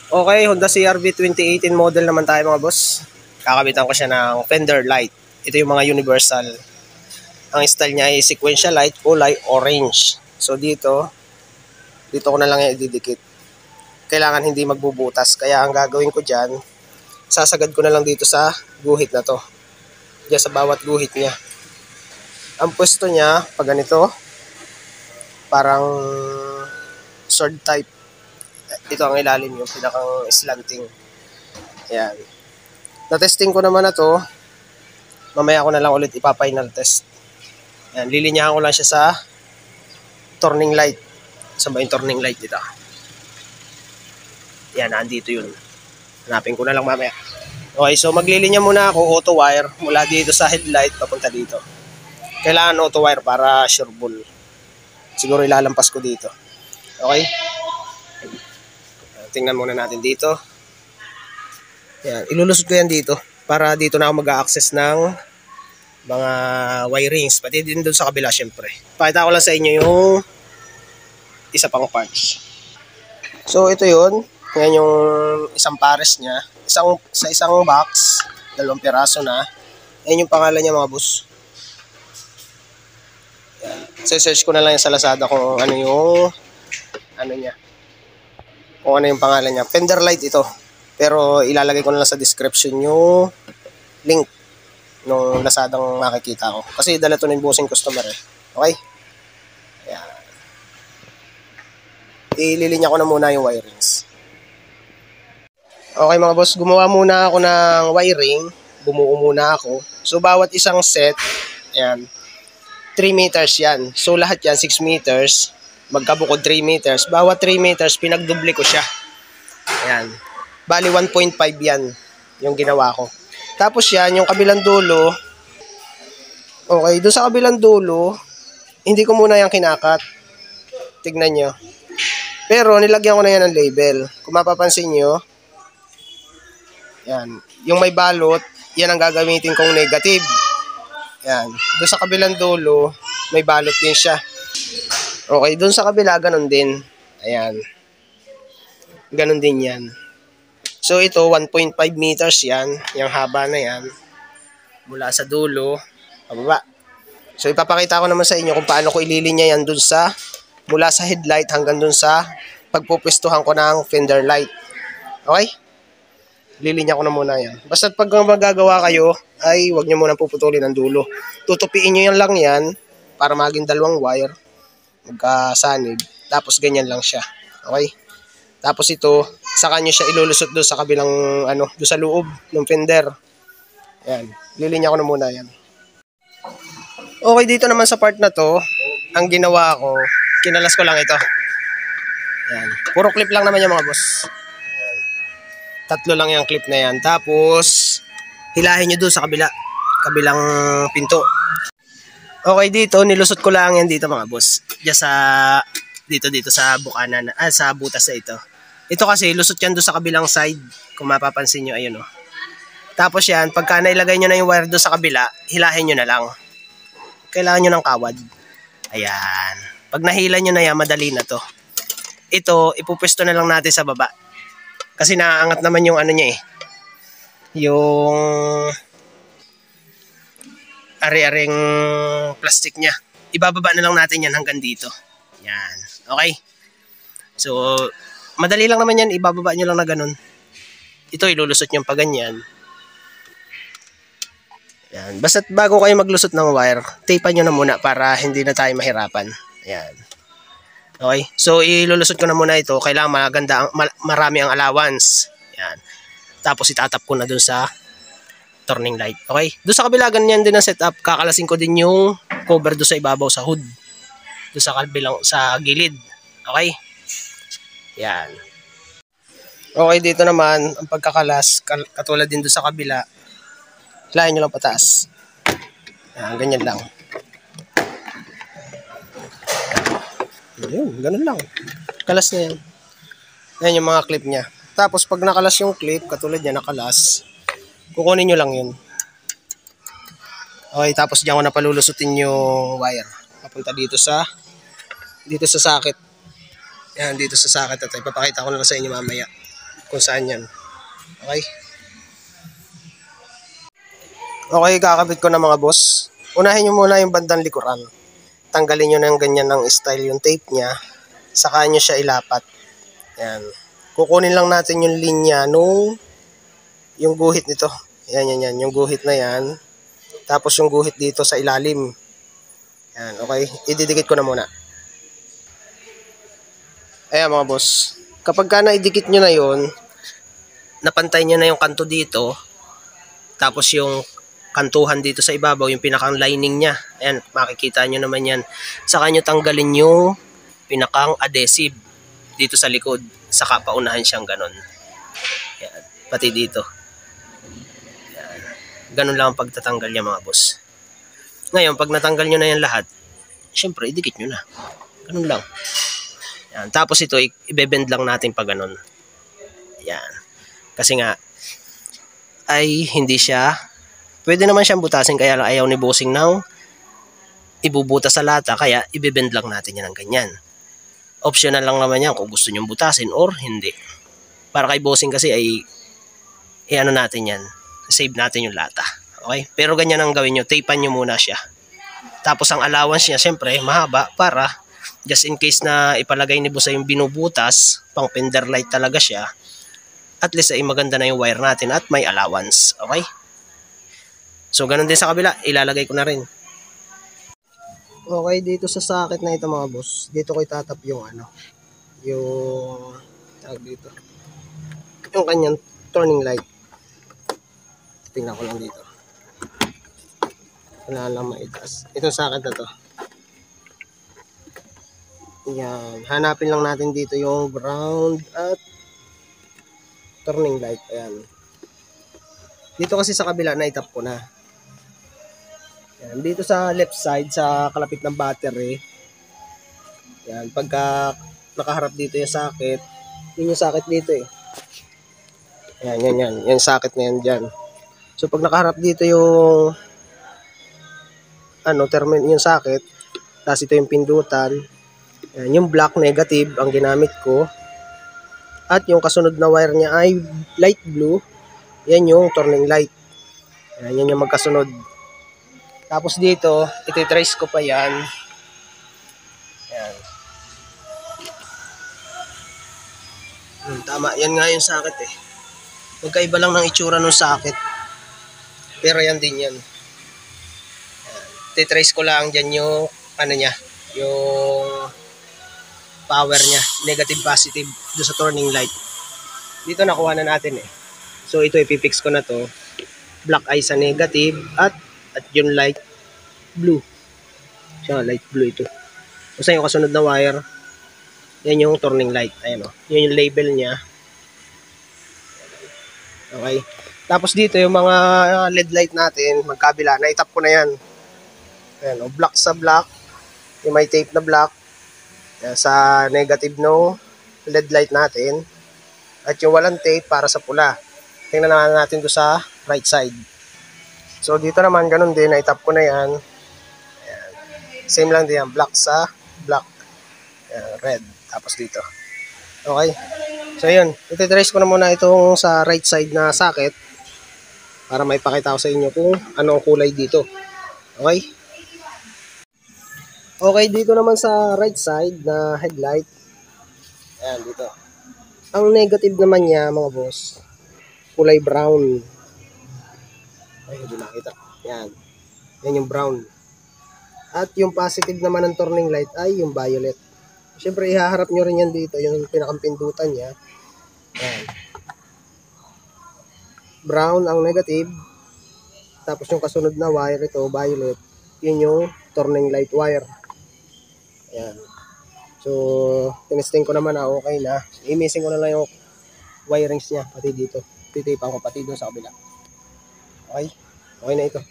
Okay, Honda CR-V 2018 model naman tayo mga boss. Kakabitan ko siya ng fender light. Ito yung mga universal. Ang style niya ay sequential light, kulay orange. So dito ko na lang i-didikit. Kailangan hindi magbubutas. Kaya ang gagawin ko dyan, sasagad ko na lang dito sa guhit na to. Diyan sa bawat guhit niya. Ang pwesto niya, pag ganito, parang sword type. Ito ang ilalim yung pinakang slanting. Ayan. Na-testing ko naman na to. Mamaya ko na lang ulit ipa-final test. Ayan. Lilinyahan ko lang siya sa turning light. Saan ba yung turning light dito? Ayan, nandito yun. Hanapin ko na lang mamaya. Okay, so maglilinya muna ako auto wire mula dito sa headlight papunta dito. Kailangan auto wire para sureball. Siguro ilalampas ko dito. Okay? Tingnan muna natin dito. Yan, ilulusot ko yan dito para dito na ako mag-a-access ng mga wirings, pati din doon sa kabila syempre. Pakita ko lang sa inyo yung isa pang parts. So ito yun, yan yung isang pares niya, sa isang box, 2 piraso na. Yan yung pangalan niya mga boss. Yan. So search ko na lang sa Lazada kung ano yung niya. Kung ano yung pangalan niya. Fender light ito. Pero ilalagay ko na lang sa description yung link nung Lazadang makikita ko. Kasi dala to ng bossing customer eh. Okay? Ayan. Ililinya ko na muna yung wirings. Okay mga boss, gumawa muna ako ng wiring. Bumuo muna ako. So bawat isang set, ayan, 3 meters yan. So lahat yan, 6 meters. Magkabukod 3 meters. Bawat 3 meters, pinagdoble ko siya. Ayan. Bali 1.5 yan yung ginawa ko. Tapos yan, yung kabilang dulo. Okay, doon sa kabilang dulo, hindi ko muna yan kinakat. Tignan nyo. Pero nilagyan ko na yan ng label. Kung mapapansin nyo, yan. Yung may balot, yan ang gagamitin kong negative. Yan. Doon sa kabilang dulo, may balot din siya. Okay, doon sa kabila, ganun din. Ayan. Ganun din yan. So, ito, 1.5 meters yan. Yung haba na yan. Mula sa dulo, pababa. So, ipapakita ko naman sa inyo kung paano ko ililinya yan doon sa, mula sa headlight hanggang doon sa pagpupistuhan ko ng fender light. Okay? Lilinya ko na muna yan. Basta pag magagawa kayo, ay huwag nyo muna puputulin ang dulo. Tutupiin nyo yan lang yan para maging 2 wire. Magkasanib. Tapos ganyan lang siya. Okay? Tapos ito, saka nyo siya ilulusot doon sa kabilang, doon sa loob ng fender. Ayan. Lilinya ko na muna yan. Okay, dito naman sa part na to, ang ginawa ko, kinalas ko lang ito. Ayan. Puro clip lang naman yung mga boss. Ayan. 3 lang yung clip na yan. Tapos, hilahin nyo doon sa kabilang pinto. Okay, dito, nilusot ko lang yan dito mga boss. Diyan sa, dito sa bukanan, sa butas na ito. Ito kasi, lusot yan doon sa kabilang side. Kung mapapansin nyo, ayun o. Tapos yan, pagka nailagay nyo na yung wire doon sa kabila, hilahin nyo na lang. Kailangan nyo ng kawad. Ayan. Pag nahila nyo na yan, madali na to. Ito, ipupwesto na lang natin sa baba. Kasi naaangat naman yung niya eh. Yung ari-aring plastic niya. Ibababa na lang natin yan hanggang dito. Yan. Okay? So, madali lang naman yan. Ibababa nyo lang na ganun. Ito, ilulusot nyo pa ganyan. Yan. Basta bago kayo maglusot ng wire, tapean nyo na muna para hindi na tayo mahirapan. Yan. Okay? So, ilulusot ko na muna ito. Kailangan maganda, marami ang allowance. Yan. Tapos, itatap ko na dun sa turning light. Okay? Doon sa kabila, ganyan din ang setup. Kakalasin ko din yung cover doon sa ibabaw sa hood. Doon sa kabilang, sa gilid. Okay? Yan. Okay, dito naman, ang pagkakalas, katulad din doon sa kabila, hilahin nyo lang pataas. Yan, ganyan lang. Yun, ganun lang. Kalas na yan. Yan yung mga clip niya. Tapos, pag nakalas yung clip, katulad niya, nakalas, kukunin nyo lang yun. Okay, tapos diyan ko na palulusutin yung wire. Papunta dito sa socket. Yan, dito sa socket. Ito, ipapakita ko na lang sa inyo mamaya. kung saan yan. Okay? Okay, kakabit ko na mga boss. Unahin nyo muna yung bandang likuran. Tanggalin nyo na yung ganyan ng style yung tape niya. Saka nyo siya ilapat. Yan. Kukunin lang natin yung linya yung guhit nito. Yan. Yung guhit na yan. Tapos yung guhit dito sa ilalim. Yan, okay. Ididikit ko na muna. Ayan mga boss. Kapag ka naidikit nyo na yun, napantay nyo na yung kanto dito. Tapos yung kantuhan dito sa ibabaw, yung pinakang lining niya. Ayan, makikita nyo naman yan. Saka nyo tanggalin yung pinakang adhesive dito sa likod. Saka paunahan siyang ganon. Ayan, pati dito. Ayan. Ganon lang ang pagtatanggal niya mga boss. Ngayon, pag natanggal nyo na yan lahat, syempre, idikit nyo na. Ganon lang. Ayan. Tapos ito, ibebend lang natin pa ganon. Ayan. Kasi nga, ay hindi siya, pwede naman siyang butasin, kaya lang ayaw ni bossing nang ibubutas sa lata, kaya ibebend lang natin yan ng ganyan. Optional lang naman yan kung gusto nyong butasin or hindi. Para kay bossing kasi ay ano natin yan, save natin yung lata. Okay? Pero ganyan ang gawin nyo, tapean nyo muna siya. Tapos ang allowance niya, syempre, mahaba para just in case na ipalagay ni boss yung binubutas, pang fender light talaga siya, at least ay maganda na yung wire natin at may allowance. Okay? So, ganun din sa kabila. Ilalagay ko na rin. Okay, dito sa socket na ito mga boss, dito ko itatap yung yung tawag dito. Yung kanyang turning light. Tingnan ko lang dito. Wala lang maitas. Itong socket na to. Yan. Hanapin lang natin dito yung ground at turning light. Ayan. Dito kasi sa kabila, naitap ko na. Ayan. Dito sa left side, sa kalapit ng battery. Ayan. Pagka nakaharap dito yung socket, yun yung socket dito eh. Ayan, yan. Yung socket na yan dyan. So, pag nakaharap dito yung yung socket, tapos ito yung pindutan. Ayan, yung black negative ang ginamit ko. At yung kasunod na wire niya ay light blue. Yan yung turning light. Yan yung magkasunod. Tapos dito, iti-trace ko pa yan. Yan. Tama, yan nga yung socket eh. Magkaiba lang ng itsura ng socket. Pero yan din yan. Iti-trace ko lang dyan yung, yung power niya. Negative, positive, doon sa turning light. Dito nakuha na natin eh. So ito ipipix ko na to. Black ay sa negative at yung light blue. Siya, light blue ito. Kasi yung kasunod na wire, yan yung turning light. Ayan o. Yan yung label niya. Okay. Tapos dito yung mga LED light natin, magkabila, naitap ko na yan. Ayan o. Black sa black. Yung may tape na black. Ayan, sa negative no LED light natin. At yung walang tape para sa pula. Tingnan natin doon sa right side. So, dito naman, ganun din. Naitap ko na yan. Ayan. Same lang din yan. Black sa black. Ayan, red. Tapos dito. Okay. So, yun. Iti-trace ko na muna itong sa right side na socket para maipakita ko sa inyo kung ano ang kulay dito. Okay. Okay, dito naman sa right side na headlight. Ayan, dito. Ang negative naman niya, mga boss, kulay brown. Ay, hindi nakita. Yan. Yan yung brown. At yung positive naman ng turning light ay yung violet. Siyempre, ihaharap nyo rin yan dito. Yung pinakampindutan niya. Yan. Brown ang negative. Tapos yung kasunod na wire ito, violet. Yun yung turning light wire. Yan. So, tinesting ko naman na okay na. I-missing ko na lang yung wirings niya. Pati dito. Titipan ko pati doon sa kabila. Okay? Okay na ito.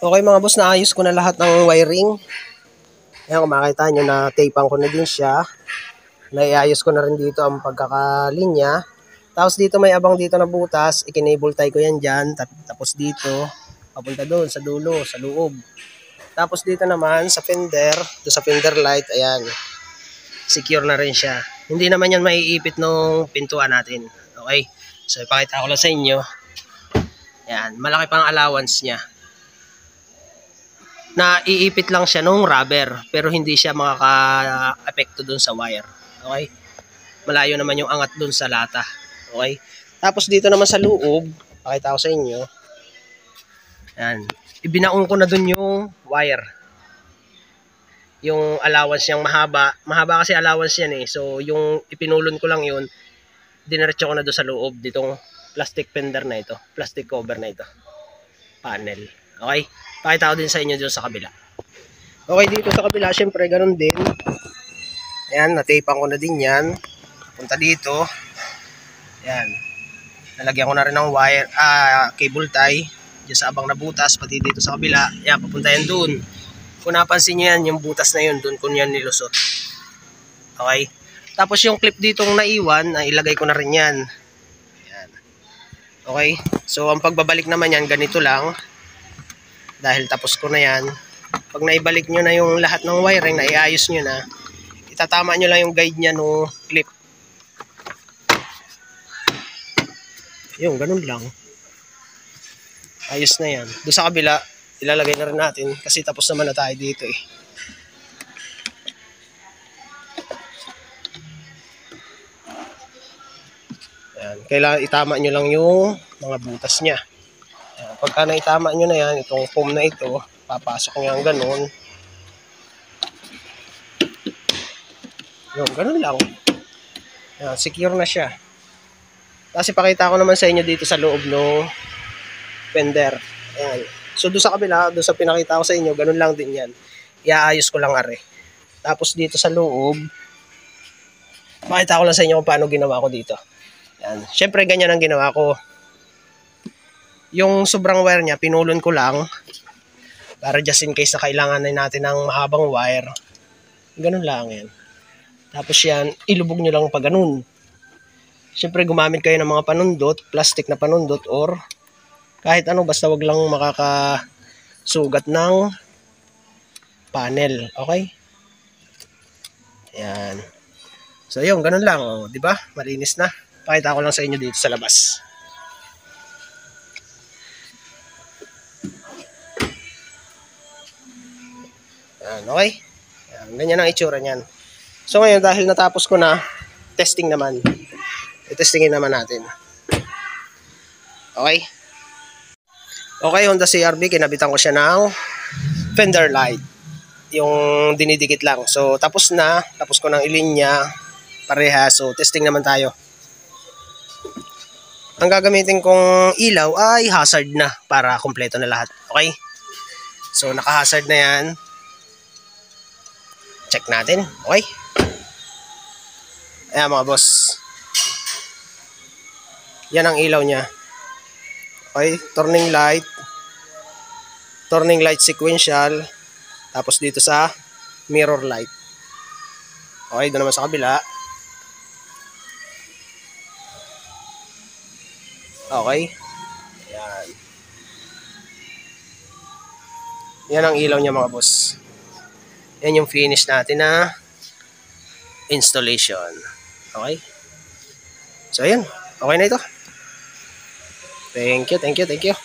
Okay mga boss, naayos ko na lahat ng wiring. Ayan, kung makita nyo na tapean ko na din siya. Naiayos ko na rin dito ang pagkakalinya. Tapos dito may abang dito na butas. I-enable tie ko yan dyan. Tapos dito, papunta doon sa dulo, sa loob. Tapos dito naman sa fender, doon sa fender light, ayan. Secure na rin siya. Hindi naman yan maiipit nung pintuan natin. Okay? So, ipakita ko lang sa inyo. Yan, malaki pang allowance niya. Naiipit lang siya nung rubber, pero hindi siya makaka-apekto dun sa wire. Okay? Malayo naman yung angat dun sa lata. Okay? Tapos dito naman sa loob, pakita ko sa inyo. Yan. Ibinaon ko na dun yung wire. Yung allowance niyang mahaba. Mahaba kasi allowance yan eh. So, yung ipinulon ko lang yun, diniretso ko na doon sa loob ditong plastic fender na ito. Plastic cover na ito. Panel. Okay? Pakita ko din sa inyo doon sa kabila. Okay, dito sa kabila, syempre, ganun din. Ayan, natapang ko na din yan. Punta dito. Ayan. Nalagyan ko na rin ng wire, cable tie. Diyan sa abang na butas, pati dito sa kabila. Ayan, papunta yan doon. Kung napansin nyo yan, yung butas na yun, doon ko yan nilusot. Okay? Tapos yung clip ditong naiwan, ilagay ko na rin yan. Ayan. Okay? So, ang pagbabalik naman yan, ganito lang. Dahil tapos ko na yan. Pag naibalik nyo na yung lahat ng wiring, naiayos nyo na, itatama nyo lang yung guide nya no clip. Yung, ganun lang. Ayos na yan. Doon sa kabila, ilalagay na rin natin kasi tapos naman na tayo dito eh. Ayan. Kailangan itama nyo lang yung mga butas nya. Ayan. Pagka naitama nyo na yan, itong foam na ito, papasok nyo ang ganun. Yung, ganun lang. Ayan, secure na siya. Kasi pakita ko naman sa inyo dito sa loob no fender. Ayan. So, doon sa kabila, doon sa pinakita ko sa inyo, ganun lang din yan. Iaayos ko lang are. Tapos dito sa loob, pakita ko lang sa inyo kung paano ginawa ko dito. Yan. Siyempre, ganyan ang ginawa ko. Yung sobrang wire niya, pinulon ko lang para just in case na kailangan na natin ng mahabang wire. Ganun lang yan. Tapos yan, ilubog nyo lang pa ganun. Siyempre, gumamit kayo ng mga panundot, plastic na panundot, or kahit ano, basta wag lang makakasugat ng panel. Okay? Ayan. So, yun, ganun lang. Oh, di ba? Malinis na. Pakita ko lang sa inyo dito sa labas. Ayan, okay? Ayan, ganyan ang itsura niyan. So, ngayon, dahil natapos ko na, testing naman. I-testingin naman natin. Okay? Okay, Honda CR-V, kinabitan ko siya ng fender light. Yung dinidikit lang. So, tapos na. Tapos ko ng ilinya. Pareha. So, testing naman tayo. Ang gagamitin kong ilaw ay hazard na para kumpleto na lahat. Okay? So, naka-hazard na yan. Check natin. Okay? Ayan mga boss. Yan ang ilaw niya. Okay? Turning light sequential. Tapos dito sa mirror light. Okay, doon naman sa kabila. Okay. Yan. Yan ang ilaw niya mga boss. Yan yung finish natin na installation. Okay. So, yan. Okay na ito. Thank you.